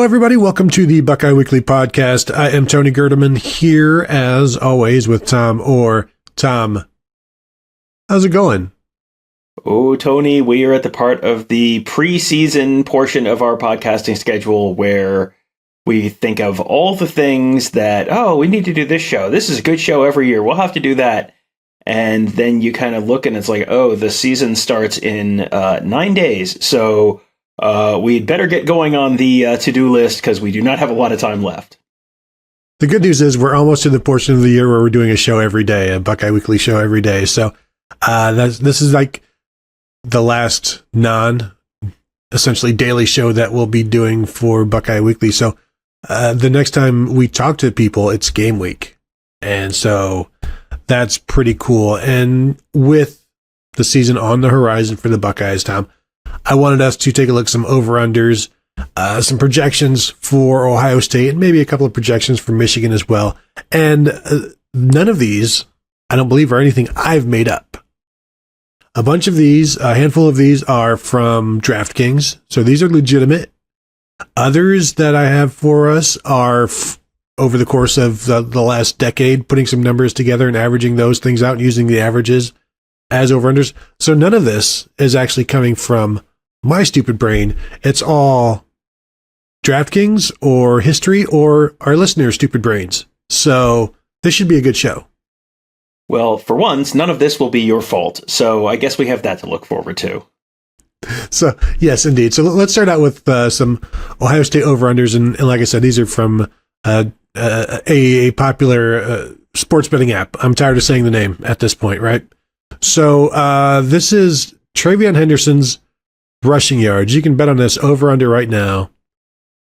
everybody. Welcome to the Buckeye Weekly Podcast. I am Tony Gerdeman here, as always, with Tom Orr. Tom, how's it going? Oh, Tony, we are at the part of the preseason portion of our podcasting schedule where we think of all the things that, we need to do this show. This is a good show every year. We'll have to do that. And then you kind of look and it's like, the season starts in 9 days. So we'd better get going on the to-do list because we do not have a lot of time left. The good news is we're almost to the portion of the year where we're doing a show every day, a Buckeye Weekly show every day. So this is like the last essentially daily show that we'll be doing for Buckeye Weekly. So the next time we talk to people, it's game week. And so that's pretty cool. And with the season on the horizon for the Buckeyes, Tom, I wanted us to take a look at some over-unders, some projections for Ohio State, and maybe a couple of projections for Michigan as well. And none of these, I don't believe, are anything I've made up. A handful of these are from DraftKings, so these are legitimate. Others that I have for us are over the course of the last decade, putting some numbers together and averaging those things out and using the averages as over-unders. So none of this is actually coming from my stupid brain. It's all DraftKings or history or our listeners' stupid brains. So this should be a good show. Well, for once, none of this will be your fault. So I guess we have that to look forward to. So, yes, indeed. So let's start out with some Ohio State over-unders. And like I said, these are from a popular sports betting app. I'm tired of saying the name at this point, right? So this is Travian Henderson's rushing yards. You can bet on this over-under right now,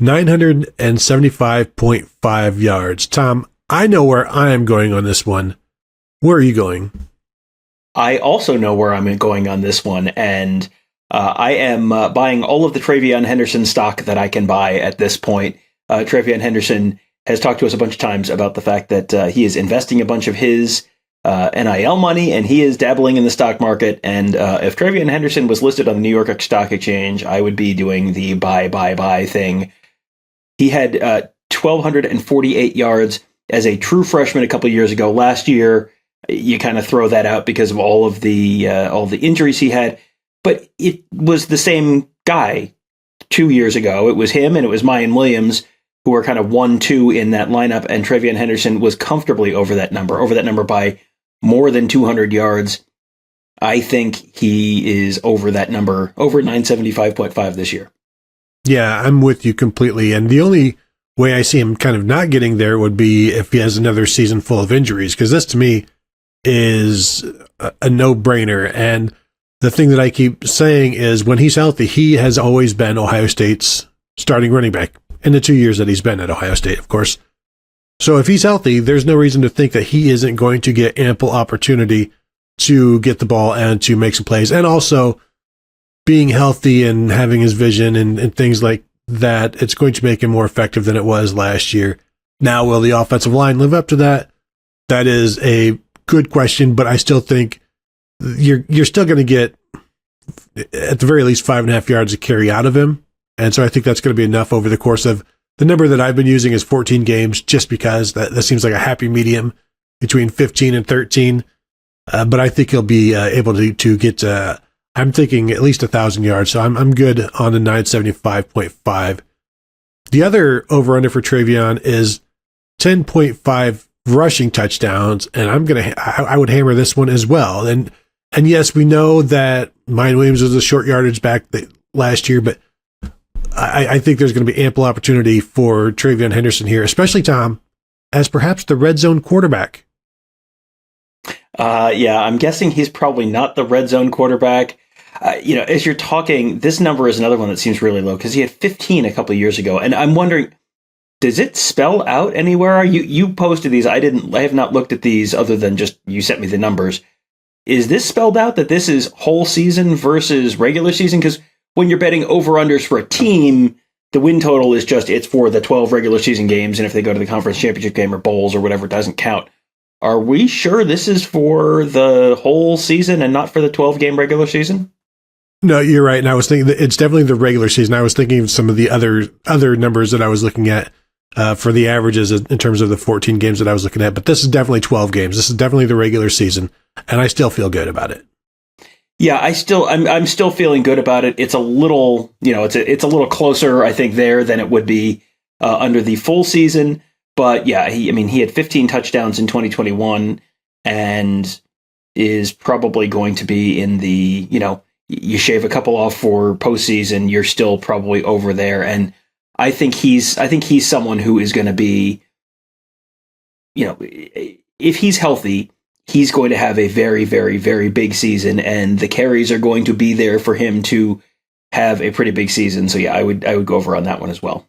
975.5 yards. Tom, I know where I am going on this one. Where are you going? I also know where I'm going on this one, and I am buying all of the Travian Henderson stock that I can buy at this point. Travian Henderson has talked to us a bunch of times about the fact that he is investing a bunch of his NIL money, and he is dabbling in the stock market. And if Travian Henderson was listed on the New York Stock Exchange, I would be doing the buy thing. He had 1,248 yards as a true freshman a couple of years ago. Last year, you kind of throw that out because of all the injuries he had. But it was the same guy 2 years ago. It was him and it was Mayan Williams who were kind of 1-2 in that lineup. And Travian Henderson was comfortably over that number by more than 200 yards. I think he is over that number, over 975.5 this year. Yeah, I'm with you completely. And the only way I see him kind of not getting there would be if he has another season full of injuries, because this to me is a no-brainer. And the thing that I keep saying is when he's healthy, he has always been Ohio State's starting running back in the 2 years that he's been at Ohio State, of course. So if he's healthy, there's no reason to think that he isn't going to get ample opportunity to get the ball and to make some plays. And also being healthy and having his vision and things like that, it's going to make him more effective than it was last year. Now, will the offensive line live up to that? That is a good question, but I still think you're still going to get at the very least 5.5 yards a carry out of him. And so I think that's going to be enough over the course of the number that I've been using is 14 games, just because that seems like a happy medium between 15 and 13. But I think he'll be able to get, I'm thinking at least 1,000 yards. So I'm good on the 975.5. The other over-under for Travian is 10.5 rushing touchdowns. And I would hammer this one as well. And yes, we know that Mayan Williams was a short yardage back last year, but I think there's going to be ample opportunity for Travian Henderson here, especially Tom, as perhaps the red zone quarterback. Yeah, I'm guessing he's probably not the red zone quarterback. As you're talking, this number is another one that seems really low because he had 15 a couple of years ago. And I'm wondering, does it spell out anywhere? You posted these. I have not looked at these other than just you sent me the numbers. Is this spelled out that this is whole season versus regular season? Because when you're betting over-unders for a team, the win total is it's for the 12 regular season games, and if they go to the conference championship game or bowls or whatever, it doesn't count. Are we sure this is for the whole season and not for the 12-game regular season? No, you're right. And I was thinking that it's definitely the regular season. I was thinking of some of the other numbers that I was looking at for the averages in terms of the 14 games that I was looking at. But this is definitely 12 games. This is definitely the regular season, and I still feel good about it. Yeah, I'm still feeling good about it. It's a little, it's a little closer, I think, there than it would be under the full season. But yeah, he had 15 touchdowns in 2021 and is probably going to be in the, you shave a couple off for postseason, you're still probably over there. And I think he's someone who is going to be, if he's healthy, he's going to have a very, very, very big season, and the carries are going to be there for him to have a pretty big season. So yeah, I would go over on that one as well.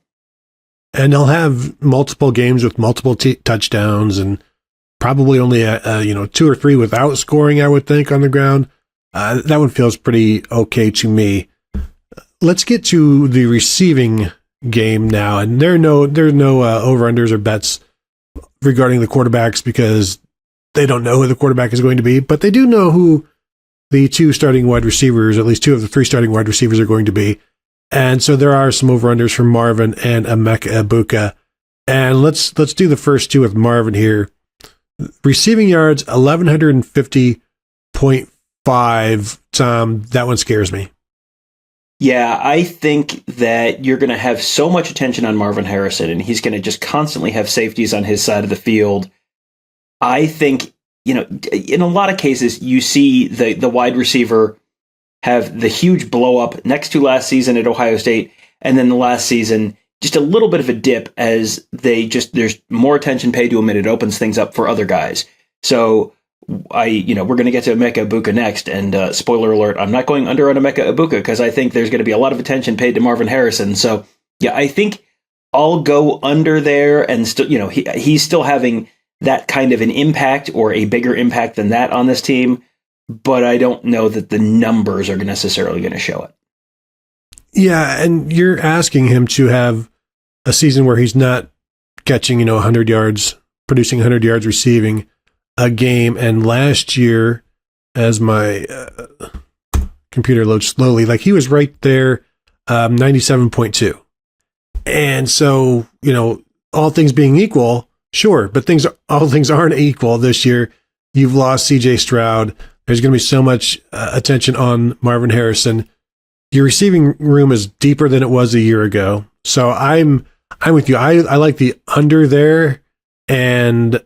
And he'll have multiple games with multiple touchdowns, and probably only 2 or 3 without scoring, I would think, on the ground. That one feels pretty okay to me. Let's get to the receiving game now, and there's no over-unders or bets regarding the quarterbacks because they don't know who the quarterback is going to be, but they do know who the 2 starting wide receivers, at least 2 of the 3 starting wide receivers, are going to be. And so there are some over-unders for Marvin and Emeka Egbuka. And let's do the first 2 with Marvin here. Receiving yards, 1,150.5. Tom, that one scares me. Yeah, I think that you're going to have so much attention on Marvin Harrison, and he's going to just constantly have safeties on his side of the field. I think, in a lot of cases, you see the wide receiver have the huge blow up next to last season at Ohio State, and then the last season, just a little bit of a dip as there's more attention paid to him, and it opens things up for other guys. So we're going to get to Emeka Egbuka next, and spoiler alert, I'm not going under on Emeka Egbuka because I think there's going to be a lot of attention paid to Marvin Harrison. So yeah, I think I'll go under there, and still, he's still having that kind of an impact or a bigger impact than that on this team, but I don't know that the numbers are necessarily going to show it. Yeah, and you're asking him to have a season where he's not catching, 100 yards, producing 100 yards receiving a game. And last year, as my computer loads slowly, he was right there, 97.2. And so, all things being equal, sure, but all things aren't equal this year. You've lost C.J. Stroud. There's going to be so much attention on Marvin Harrison. Your receiving room is deeper than it was a year ago. So I'm with you. I like the under there, and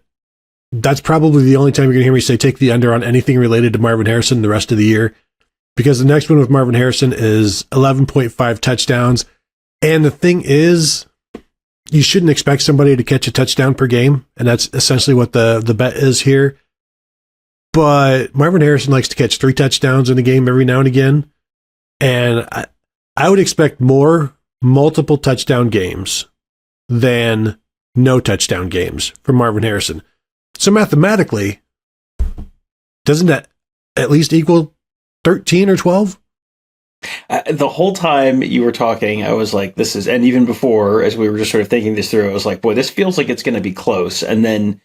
that's probably the only time you're going to hear me say take the under on anything related to Marvin Harrison the rest of the year, because the next one with Marvin Harrison is 11.5 touchdowns. And the thing is, you shouldn't expect somebody to catch a touchdown per game, and that's essentially what the bet is here. But Marvin Harrison likes to catch 3 touchdowns in a game every now and again, and I would expect more multiple touchdown games than no touchdown games from Marvin Harrison. So mathematically, doesn't that at least equal 13 or 12? The whole time you were talking, I was like, and even before, as we were just sort of thinking this through, I was like, boy, this feels like it's going to be close. And then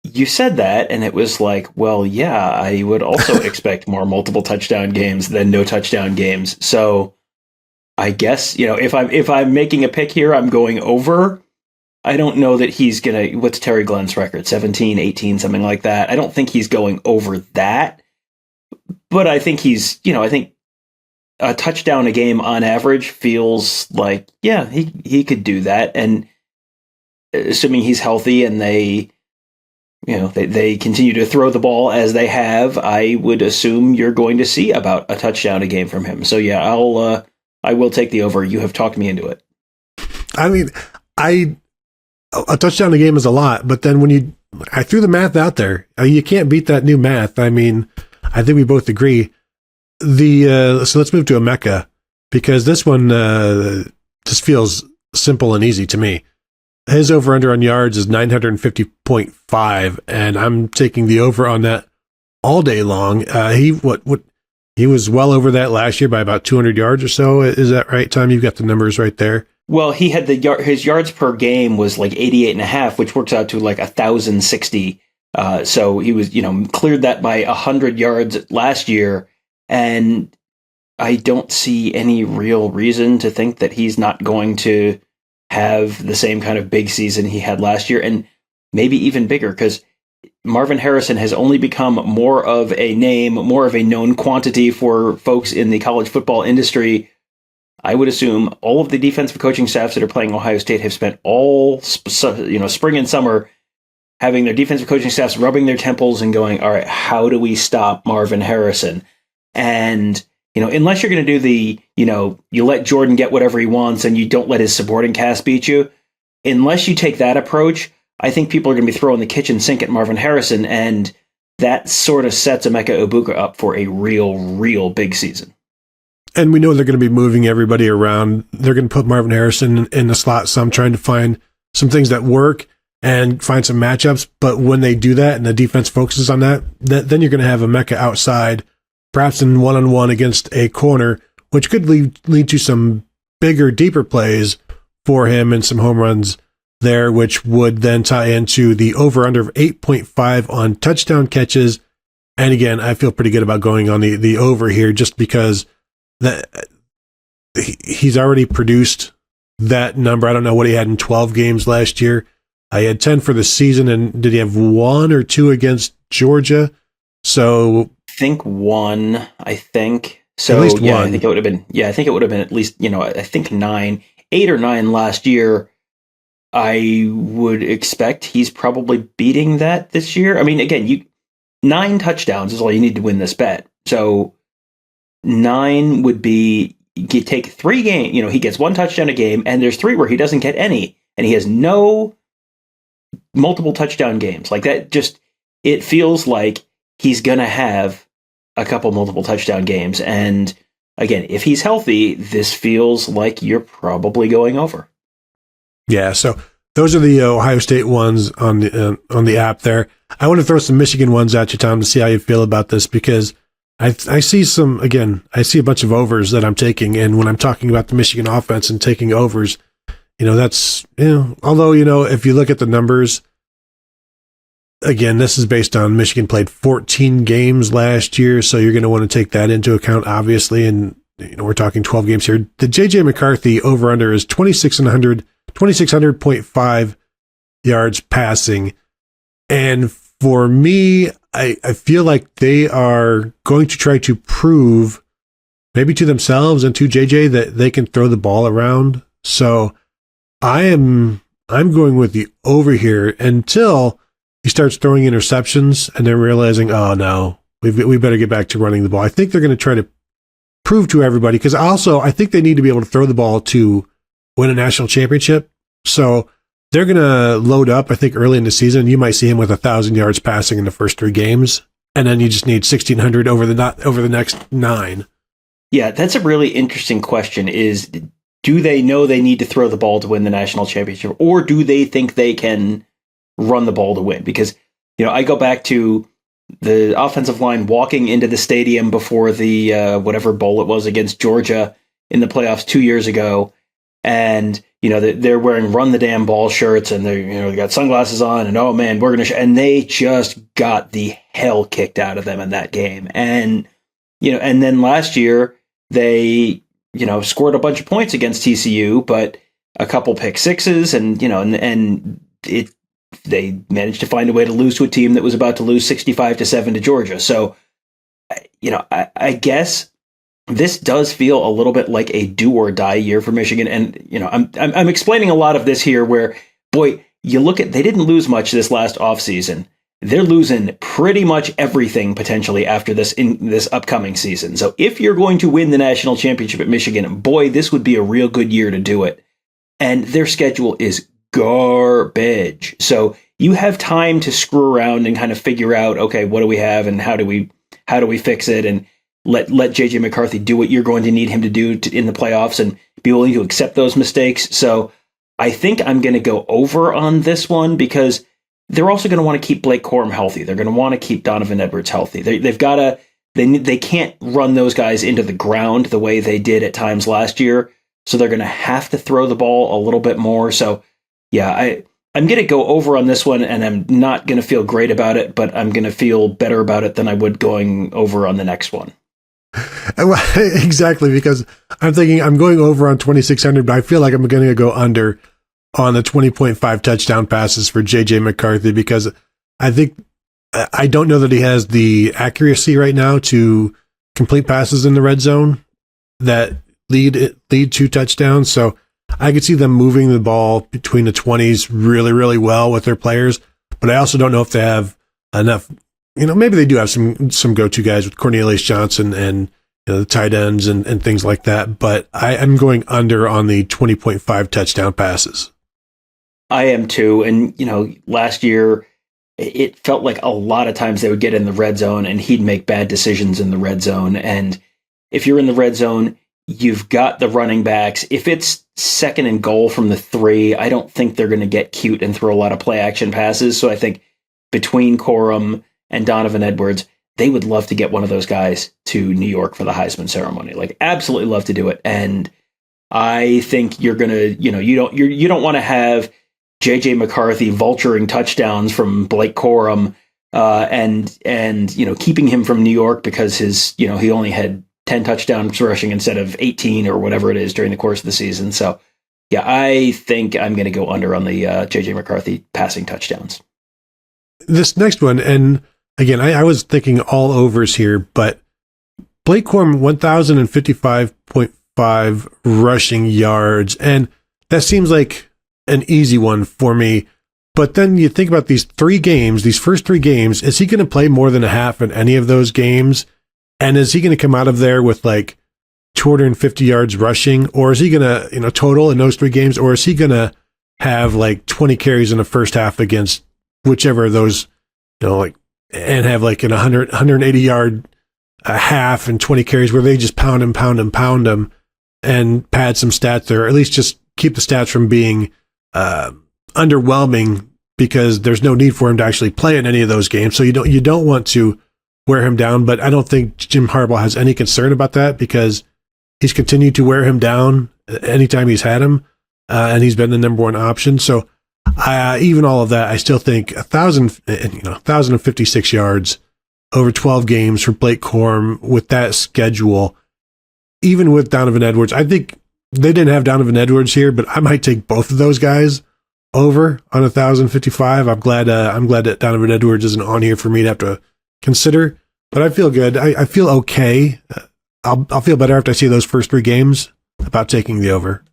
you said that, and it was like, well, yeah, I would also expect more multiple touchdown games than no touchdown games. So I guess, if I'm making a pick here, I'm going over. I don't know that he's going to, what's Terry Glenn's record? 17, 18, something like that. I don't think he's going over that, but I think I think a touchdown a game on average feels like, yeah, he could do that. And assuming he's healthy and they continue to throw the ball as they have, I would assume you're going to see about a touchdown a game from him. So yeah, I will take the over. You have talked me into it. I mean, a touchdown a game is a lot, but then I threw the math out there. You can't beat that new math. I mean, I think we both agree. So let's move to Emeka, because this one just feels simple and easy to me. His over-under on yards is 950.5, and I'm taking the over on that all day long. He was well over that last year by about 200 yards or so. Is that right, Tom? You've got the numbers right there. Well, he had his yards per game was like 88.5, which works out to like 1,060. So he was, cleared that by 100 yards last year. And I don't see any real reason to think that he's not going to have the same kind of big season he had last year, and maybe even bigger, because Marvin Harrison has only become more of a name, more of a known quantity for folks in the college football industry. I would assume all of the defensive coaching staffs that are playing Ohio State have spent all spring and summer having their defensive coaching staffs rubbing their temples and going, all right, how do we stop Marvin Harrison? And, unless you're going to do the, you let Jordan get whatever he wants and you don't let his supporting cast beat you, unless you take that approach, I think people are going to be throwing the kitchen sink at Marvin Harrison, and that sort of sets Emeka Egbuka up for a real big season. And we know they're going to be moving everybody around. They're going to put Marvin Harrison in the slot, some trying to find some things that work and find some matchups. But when they do that and the defense focuses on that, then you're going to have Emeka outside, perhaps in one-on-one against a corner, which could lead to some bigger, deeper plays for him and some home runs there, which would then tie into the over-under of 8.5 on touchdown catches. And again, I feel pretty good about going on the over here just because that he's already produced that number. I don't know what he had in 12 games last year. I had 10 for the season, and did he have 1 or 2 against Georgia? So I think 1. I think so. At least yeah, 1. I think it would have been. Yeah, I think it would have been at least. I think 9, 8 or 9 last year. I would expect he's probably beating that this year. I mean, again, 9 touchdowns is all you need to win this bet. So 9 would be, you take 3 games, he gets 1 touchdown a game, and there's 3 where he doesn't get any, and he has no multiple touchdown games. Like that, just, it feels like he's going to have a couple multiple touchdown games. And again, if he's healthy, this feels like you're probably going over. Yeah, so those are the Ohio State ones on the app there. I want to throw some Michigan ones at you, Tom, to see how you feel about this, because I see I see a bunch of overs that I'm taking, and when I'm talking about the Michigan offense and taking overs, that's, although, if you look at the numbers, again, this is based on Michigan played 14 games last year, so you're going to want to take that into account, obviously, and, we're talking 12 games here. The J.J. McCarthy over-under is 2,600.5 yards passing, and for me, I feel like they are going to try to prove, maybe to themselves and to JJ, that they can throw the ball around. So I'm going with the over here until he starts throwing interceptions and then realizing, oh no, we better get back to running the ball. I think they're going to try to prove to everybody, because also I think they need to be able to throw the ball to win a national championship. So they're going to load up, I think, early in the season. You might see him with 1,000 yards passing in the first 3 games, and then you just need 1,600 over the next 9. Yeah, that's a really interesting question, is do they know they need to throw the ball to win the national championship, or do they think they can run the ball to win? Because, I go back to the offensive line walking into the stadium before the whatever bowl it was against Georgia in the playoffs 2 years ago, and they're wearing "Run the Damn Ball" shirts, and they got sunglasses on, and oh man, we're gonna and they just got the hell kicked out of them in that game. And and then last year they scored a bunch of points against TCU, but a couple pick sixes, and they managed to find a way to lose to a team that was about to lose 65-7 to Georgia. So I guess this does feel a little bit like a do or die year for Michigan. And, I'm explaining a lot of this here where, boy, you look at, they didn't lose much this last offseason. They're losing pretty much everything potentially after this in this upcoming season. So if you're going to win the national championship at Michigan, boy, this would be a real good year to do it. And their schedule is garbage. So you have time to screw around and kind of figure out, okay, what do we have and how do we fix it? And let JJ McCarthy do what you're going to need him to do in the playoffs, and be willing to accept those mistakes. So I think I'm going to go over on this one, because they're also going to want to keep Blake Corum healthy. They're going to want to keep Donovan Edwards healthy. They've got to. They can't run those guys into the ground the way they did at times last year. So they're going to have to throw the ball a little bit more. So yeah, I'm going to go over on this one, and I'm not going to feel great about it, but I'm going to feel better about it than I would going over on the next one. Exactly, because I'm thinking I'm going over on 2,600, but I feel like I'm going to go under on the 20.5 touchdown passes for JJ McCarthy because I think I don't know that he has the accuracy right now to complete passes in the red zone that lead to touchdowns. So I could see them moving the ball between the 20s really, really well with their players, but I also don't know if they have enough. Maybe they do have some go-to guys with Cornelius Johnson and the tight ends and things like that, but I am going under on the 20.5 touchdown passes. I am too. And, last year it felt like a lot of times they would get in the red zone and he'd make bad decisions in the red zone. And if you're in the red zone, you've got the running backs. If it's second and goal from the 3, I don't think they're going to get cute and throw a lot of play action passes. So I think between Corum and Donovan Edwards, they would love to get one of those guys to New York for the Heisman ceremony. Like, absolutely love to do it. And I think you're going to, you don't want to have JJ McCarthy vulturing touchdowns from Blake Corum and keeping him from New York because he only had 10 touchdowns rushing instead of 18 or whatever it is during the course of the season. So yeah, I think I'm going to go under on the JJ McCarthy passing touchdowns. This next one, and again, I was thinking all overs here, but Blake Corum 1,055.5 rushing yards, and that seems like an easy one for me. But then you think about these first 3 games, is he going to play more than a half in any of those games? And is he going to come out of there with like 250 yards rushing, or is he going to, total in those 3 games, or is he going to have like 20 carries in the first half against whichever of those, and have like an 180 yard a half and 20 carries where they just pound him and pad some stats there, or at least just keep the stats from being underwhelming because there's no need for him to actually play in any of those games. So you don't want to wear him down, but I don't think Jim Harbaugh has any concern about that because he's continued to wear him down anytime he's had him, and he's been the number 1 option. So even all of that, I still think 1,056 yards over 12 games for Blake Corum with that schedule, even with Donovan Edwards. I think they didn't have Donovan Edwards here, but I might take both of those guys over on 1,055. I'm glad that Donovan Edwards isn't on here for me to have to consider, but I feel good. I feel okay. I'll feel better after I see those first 3 games about taking the over.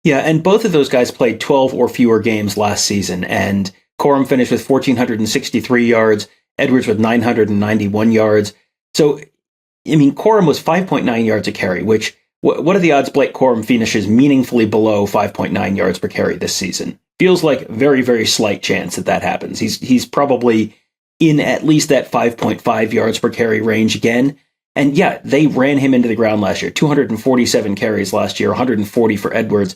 Yeah, and both of those guys played 12 or fewer games last season, and Corum finished with 1,463 yards, Edwards with 991 yards. So, Corum was 5.9 yards a carry, which, what are the odds Blake Corum finishes meaningfully below 5.9 yards per carry this season? Feels like very, very slight chance that happens. He's probably in at least that 5.5 yards per carry range again. And yeah, they ran him into the ground last year. 247 carries last year, 140 for Edwards.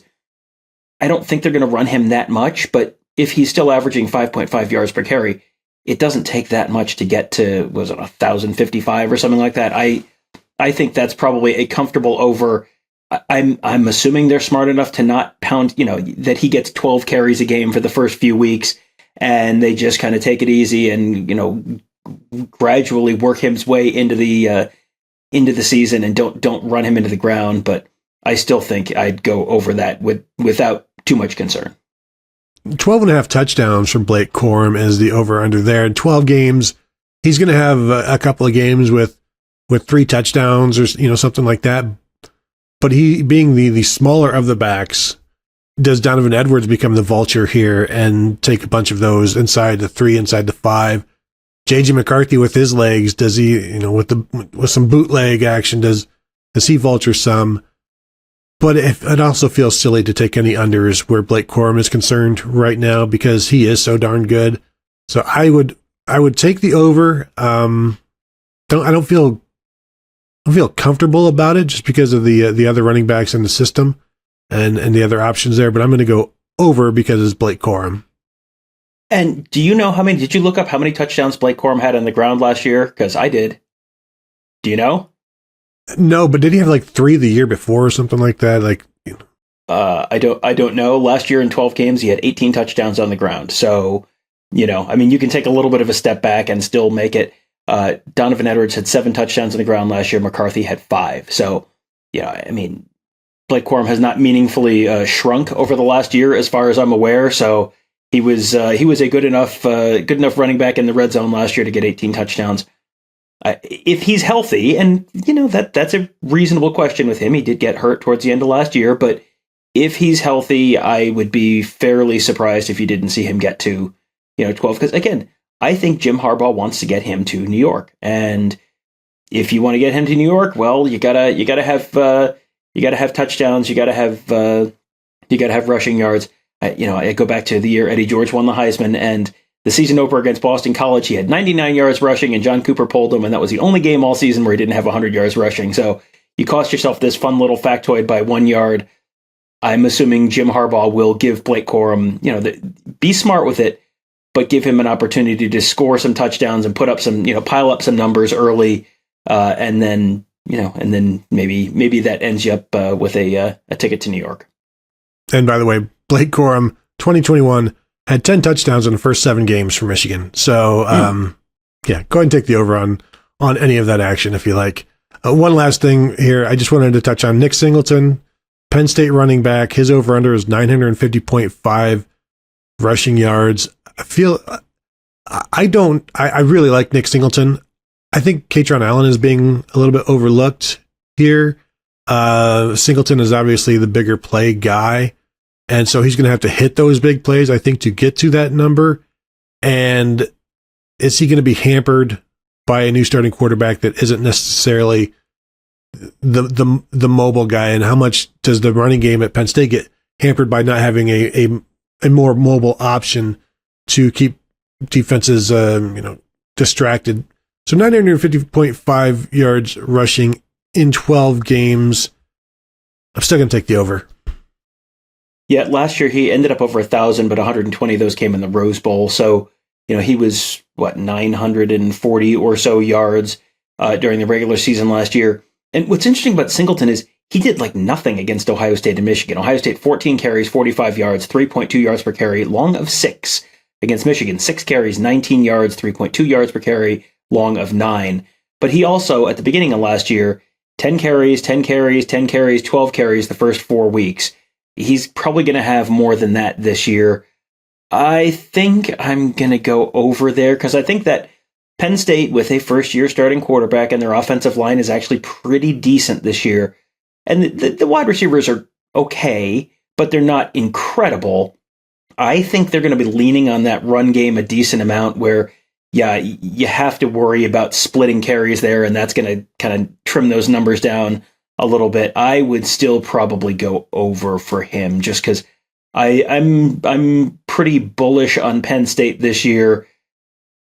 I don't think they're going to run him that much, but if he's still averaging 5.5 yards per carry, it doesn't take that much to get to, 1,055 or something like that. I think that's probably a comfortable over. I'm assuming they're smart enough to not pound, that he gets 12 carries a game for the first few weeks, and they just kind of take it easy and, gradually work his way into the season and don't run him into the ground. But I still think I'd go over that without too much concern. 12.5 touchdowns from Blake Corum is the over-under there. In 12 games, he's going to have a couple of games with 3 touchdowns or something like that. But he, being the smaller of the backs, does Donovan Edwards become the vulture here and take a bunch of those inside the 3, inside the 5? JJ McCarthy with his legs, does he, with some bootleg action, does he vulture some? But it also feels silly to take any unders where Blake Corum is concerned right now because he is so darn good. So I would take the over. I don't feel comfortable about it just because of the other running backs in the system and the other options there. But I'm going to go over because it's Blake Corum. And do you know did you look up how many touchdowns Blake Corum had on the ground last year? Because I did. Do you know? No, but did he have like 3 the year before or something like that? I don't know. Last year in 12 games, he had 18 touchdowns on the ground. So, you can take a little bit of a step back and still make it. Donovan Edwards had 7 touchdowns on the ground last year. McCarthy had 5. So, I mean, Blake Corum has not meaningfully shrunk over the last year, as far as I'm aware. So he was a good enough running back in the red zone last year to get 18 touchdowns. If he's healthy, and that's a reasonable question with him. He did get hurt towards the end of last year, but if he's healthy, I would be fairly surprised if you didn't see him get to 12. Because again, I think Jim Harbaugh wants to get him to New York, and if you want to get him to New York, well, you gotta have touchdowns, you gotta have rushing yards. I go back to the year Eddie George won the Heisman, and the season opener against Boston College, he had 99 yards rushing, and John Cooper pulled him, and that was the only game all season where he didn't have 100 yards rushing. So you cost yourself this fun little factoid by 1 yard. I'm assuming Jim Harbaugh will give Blake Corum, be smart with it, but give him an opportunity to score some touchdowns and put up some, pile up some numbers early, and then maybe that ends you up with a ticket to New York. And by the way, Blake Corum, 2021, had 10 touchdowns in the first 7 games for Michigan. So, go ahead and take the over on any of that action if you like. One last thing here. I just wanted to touch on Nick Singleton, Penn State running back. His over-under is 950.5 rushing yards. I really like Nick Singleton. I think Katron Allen is being a little bit overlooked here. Singleton is obviously the bigger play guy, and so he's going to have to hit those big plays, I think, to get to that number. And is he going to be hampered by a new starting quarterback that isn't necessarily the mobile guy? And how much does the running game at Penn State get hampered by not having a more mobile option to keep defenses distracted? So 950.5 yards rushing in 12 games. I'm still going to take the over. Yeah, last year he ended up over 1,000, but 120 of those came in the Rose Bowl. So, he was, 940 or so yards during the regular season last year. And what's interesting about Singleton is he did nothing against Ohio State and Michigan. Ohio State, 14 carries, 45 yards, 3.2 yards per carry, long of 6. Against Michigan, 6 carries, 19 yards, 3.2 yards per carry, long of 9. But he also, at the beginning of last year, 10 carries, 10 carries, 10 carries, 12 carries the first 4 weeks. He's probably going to have more than that this year. I think I'm going to go over there because I think that Penn State, with a first-year starting quarterback and their offensive line, is actually pretty decent this year. And the wide receivers are okay, but they're not incredible. I think they're going to be leaning on that run game a decent amount where, you have to worry about splitting carries there, and that's going to kind of trim those numbers down a little bit. I would still probably go over for him just because I'm pretty bullish on Penn State this year.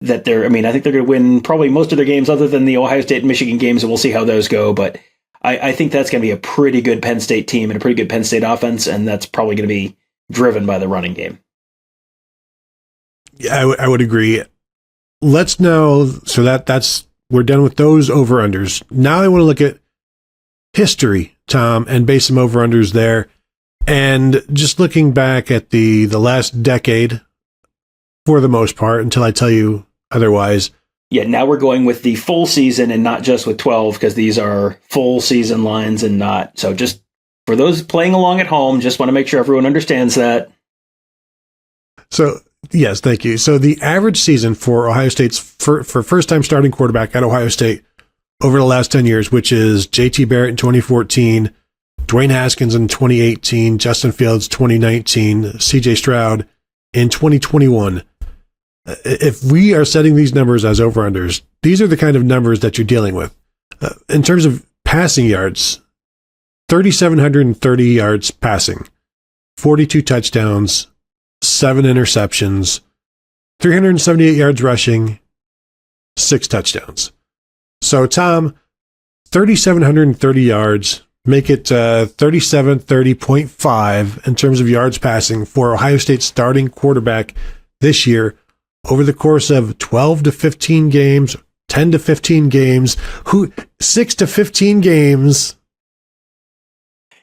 I think they're going to win probably most of their games other than the Ohio State and Michigan games, and we'll see how those go. But I think that's going to be a pretty good Penn State team and a pretty good Penn State offense, and that's probably going to be driven by the running game. Yeah, I would agree. Let's know, so that's we're done with those over-unders. Now I want to look at history, Tom, and base some over-unders there. And just looking back at the last decade, for the most part, until I tell you otherwise. Yeah, now we're going with the full season and not just with 12, because these are full season lines and not. So just for those playing along at home, just want to make sure everyone understands that. So, yes, thank you. So the average season for Ohio State's for first-time starting quarterback at Ohio State over the last 10 years, which is J.T. Barrett in 2014, Dwayne Haskins in 2018, Justin Fields 2019, C.J. Stroud in 2021. If we are setting these numbers as over-unders, these are the kind of numbers that you're dealing with. In terms of passing yards, 3,730 yards passing, 42 touchdowns, 7 interceptions, 378 yards rushing, 6 touchdowns. So, Tom, 3,730 yards, make it 3,730.5 in terms of yards passing for Ohio State's starting quarterback this year over the course of 12 to 15 games, 10 to 15 games, 6 to 15 games.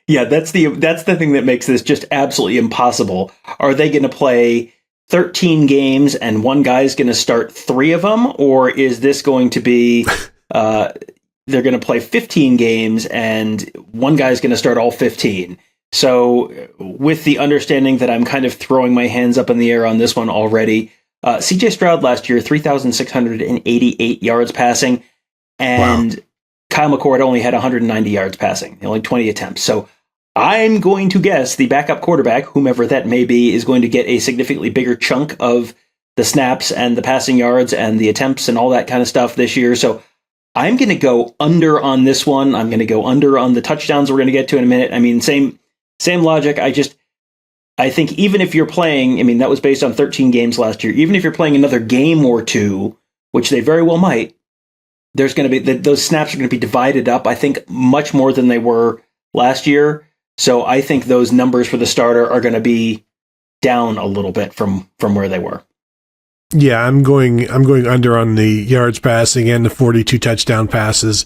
Yeah, that's the thing that makes this just absolutely impossible. Are they going to play 13 games and one guy's going to start 3 of them? Or is this going to be they're going to play 15 games and one guy's going to start all 15? So with the understanding that I'm kind of throwing my hands up in the air on this one already, CJ Stroud last year, 3,688 yards passing, and Kyle McCord only had 190 yards passing, only 20 attempts. So I'm going to guess the backup quarterback, whomever that may be, is going to get a significantly bigger chunk of the snaps and the passing yards and the attempts and all that kind of stuff this year. So I'm going to go under on this one. I'm going to go under on the touchdowns we're going to get to in a minute. I mean, same logic. I think even if you're playing, I mean, that was based on 13 games last year. Even if you're playing another game or two, which they very well might, there's going to be those snaps are going to be divided up, I think, much more than they were last year. So I think those numbers for the starter are going to be down a little bit from where they were. Yeah, I'm going under on the yards passing and the 42 touchdown passes.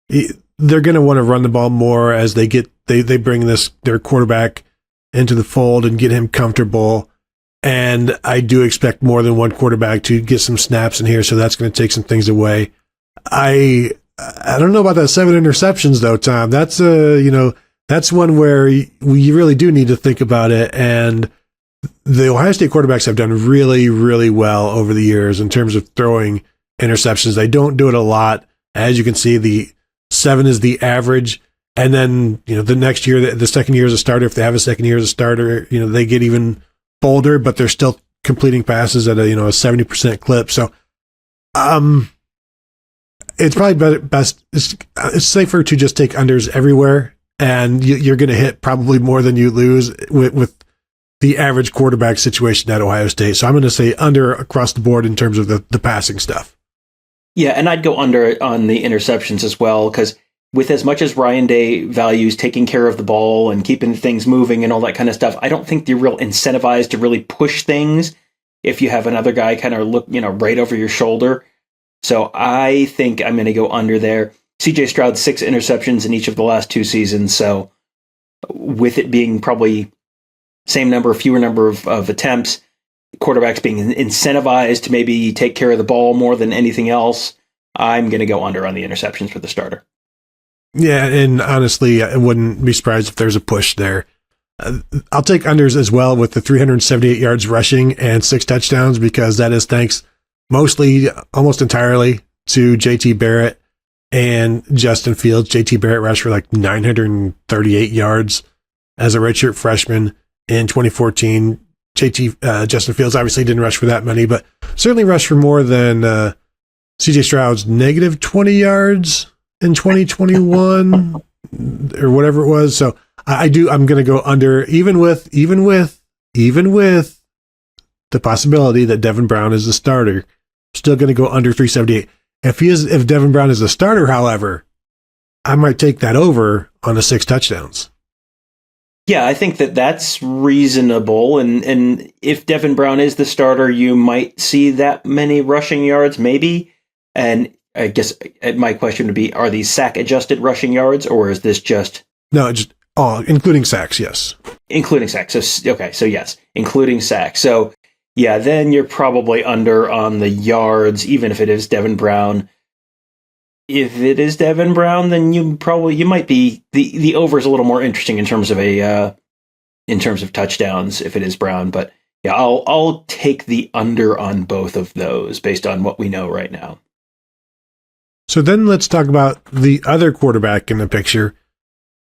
They're going to want to run the ball more as they bring their quarterback into the fold and get him comfortable. And I do expect more than one quarterback to get some snaps in here, so that's going to take some things away. I don't know about that 7 interceptions though, Tom. That's that's one where you really do need to think about it. And the Ohio State quarterbacks have done really, really well over the years in terms of throwing interceptions. They don't do it a lot. As you can see, the 7 is the average. And then, the next year, the second year as a starter, if they have a second year as a starter, they get even bolder, but they're still completing passes at a 70% clip. So, it's probably best. It's safer to just take unders everywhere, and you're going to hit probably more than you lose with the average quarterback situation at Ohio State. So I'm going to say under across the board in terms of the passing stuff. Yeah, and I'd go under on the interceptions as well, because with as much as Ryan Day values taking care of the ball and keeping things moving and all that kind of stuff, I don't think they're real incentivized to really push things if you have another guy kind of look, right over your shoulder. So I think I'm going to go under there. CJ Stroud, 6 interceptions in each of the last 2 seasons. So with it being probably same number, fewer number of attempts, quarterbacks being incentivized to maybe take care of the ball more than anything else, I'm going to go under on the interceptions for the starter. Yeah, and honestly, I wouldn't be surprised if there's a push there. I'll take unders as well with the 378 yards rushing and 6 touchdowns, because that is thanks mostly, almost entirely, to JT Barrett and Justin Fields. JT Barrett rushed for like 938 yards as a redshirt freshman in 2014. Justin Fields obviously didn't rush for that many, but certainly rushed for more than CJ Stroud's negative 20 yards in 2021 or whatever it was. So I'm going to go under, even with the possibility that Devin Brown is the starter. Still going to go under 378. If Devin Brown is the starter, however, I might take that over on the 6 touchdowns. Yeah, I think that's reasonable. And if Devin Brown is the starter, you might see that many rushing yards, maybe. And I guess my question would be, are these sack-adjusted rushing yards, or is this just... No, just including sacks, yes. Including sacks. So yes, including sacks. So, yeah, then you're probably under on the yards, even if it is Devin Brown. If it is Devin Brown, then you might be... The over is a little more interesting in terms of touchdowns if it is Brown. But, yeah, I'll take the under on both of those based on what we know right now. So then let's talk about the other quarterback in the picture,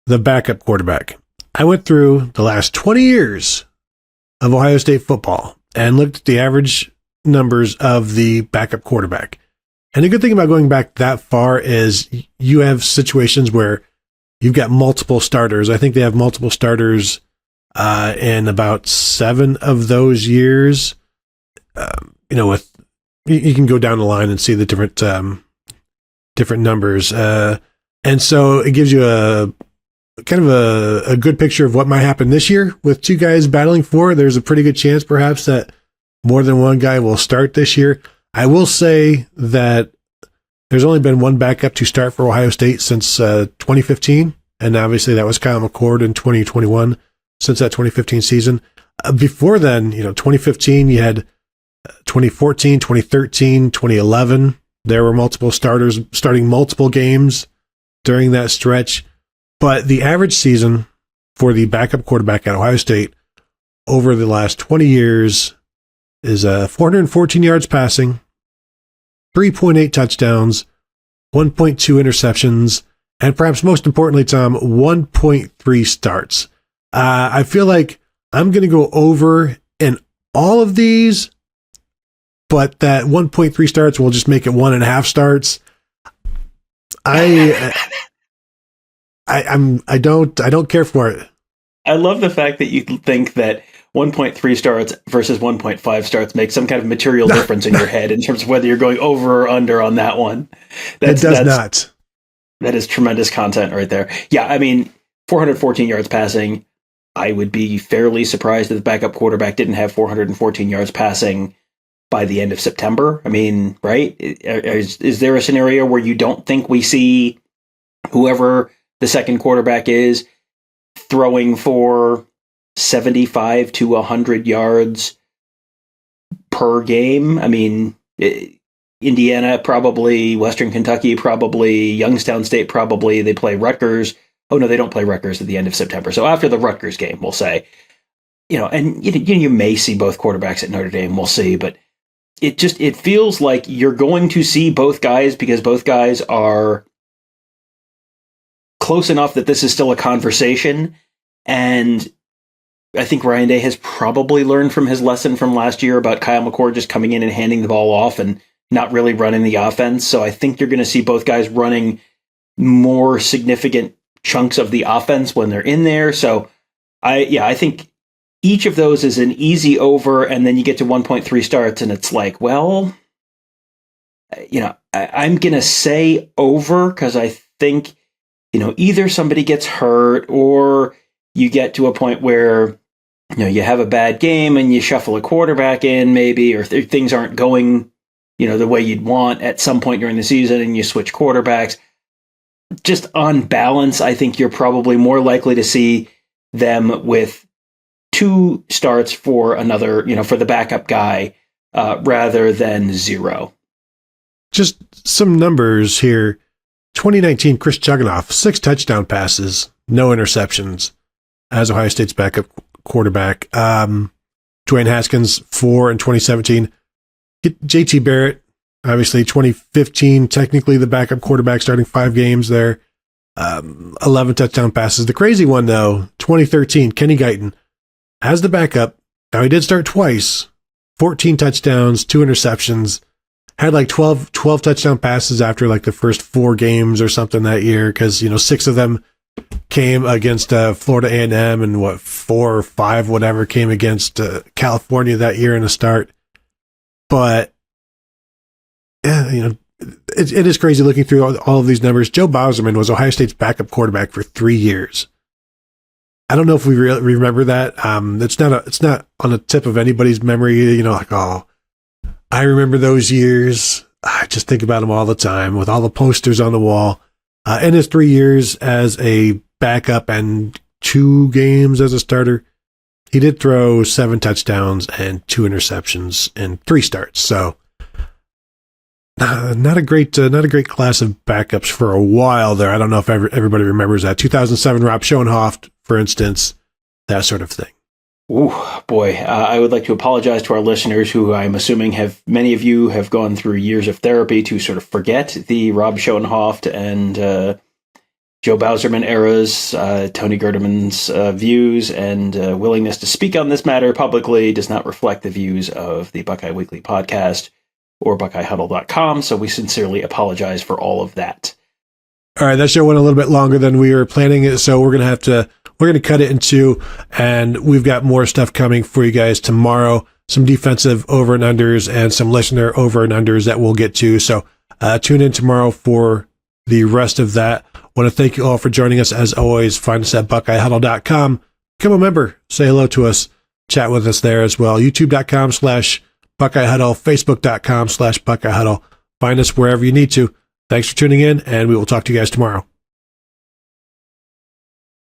the backup quarterback. I went through the last 20 years of Ohio State football and looked at the average numbers of the backup quarterback. And the good thing about going back that far is you have situations where you've got multiple starters. I think they have multiple starters in about 7 of those years. You can go down the line and see the different numbers. And so it gives you a kind of a good picture of what might happen this year with 2 guys battling for. There's a pretty good chance perhaps that more than one guy will start this year. I will say that there's only been one backup to start for Ohio State since 2015. And obviously that was Kyle McCord in 2021 since that 2015 season. Before then, 2015, you had 2014, 2013, 2011. There were multiple starters starting multiple games during that stretch. But the average season for the backup quarterback at Ohio State over the last 20 years is 414 yards passing, 3.8 touchdowns, 1.2 interceptions, and perhaps most importantly, Tom, 1.3 starts. I feel like I'm going to go over in all of these, but that 1.3 starts will just make it 1.5 starts. I don't care for it. I love the fact that you think that 1.3 starts versus 1.5 starts makes some kind of material difference in your head in terms of whether you're going over or under on that one. It does not. That is tremendous content right there. Yeah, I mean, 414 yards passing. I would be fairly surprised if the backup quarterback didn't have 414 yards passing by the end of September. I mean, right? Is there a scenario where you don't think we see whoever the second quarterback is throwing for 75 to 100 yards per game? I mean, Indiana probably, Western Kentucky probably, Youngstown State probably. They play Rutgers. Oh, no, they don't play Rutgers at the end of September. So after the Rutgers game, we'll say, and you may see both quarterbacks at Notre Dame. We'll see. But it feels like you're going to see both guys because both guys are close enough that this is still a conversation. And I think Ryan Day has probably learned from his lesson from last year about Kyle McCord just coming in and handing the ball off and not really running the offense. So I think you're going to see both guys running more significant chunks of the offense when they're in there. So I think each of those is an easy over, and then you get to 1.3 starts and it's like, well, I'm going to say over because I think, either somebody gets hurt or you get to a point where, you have a bad game and you shuffle a quarterback in maybe, or things aren't going, the way you'd want at some point during the season and you switch quarterbacks. Just on balance, I think you're probably more likely to see them with 2 starts for another, for the backup guy, rather than 0. Just some numbers here. 2019, Chris Chuganoff, 6 touchdown passes, no interceptions as Ohio State's backup quarterback. Dwayne Haskins, 4 in 2017. JT Barrett, obviously 2015, technically the backup quarterback, starting 5 games there. 11 touchdown passes. The crazy one, though, 2013, Kenny Guyton as the backup. Now, he did start twice, 14 touchdowns, 2 interceptions, had like 12 touchdown passes after like the first 4 games or something that year because, 6 of them came against Florida A&M and 4 or 5, whatever, came against California that year in a start. But, yeah, it is crazy looking through all of these numbers. Joe Bauserman was Ohio State's backup quarterback for 3 years. I don't know if we really remember that. It's not on the tip of anybody's memory, I remember those years. I just think about them all the time with all the posters on the wall. In his 3 years as a backup and 2 games as a starter, he did throw 7 touchdowns and 2 interceptions in 3 starts. So not a great class of backups for a while there. I don't know if everybody remembers that. 2007, Rob Schoenhoft, for instance, that sort of thing. Ooh, boy. I would like to apologize to our listeners who I'm assuming many of you have gone through years of therapy to sort of forget the Rob Schoenhoft and Joe Bauserman eras. Tony Gerdeman's views and willingness to speak on this matter publicly does not reflect the views of the Buckeye Weekly Podcast or BuckeyeHuddle.com, so we sincerely apologize for all of that. All right, that show went a little bit longer than we were planning it, so we're going to cut it in 2, and we've got more stuff coming for you guys tomorrow, some defensive over and unders and some listener over and unders that we'll get to. So tune in tomorrow for the rest of that. I want to thank you all for joining us. As always, find us at BuckeyeHuddle.com. Become a member, say hello to us, chat with us there as well. YouTube.com/BuckeyeHuddle, Facebook.com/BuckeyeHuddle. Find us wherever you need to. Thanks for tuning in, and we will talk to you guys tomorrow.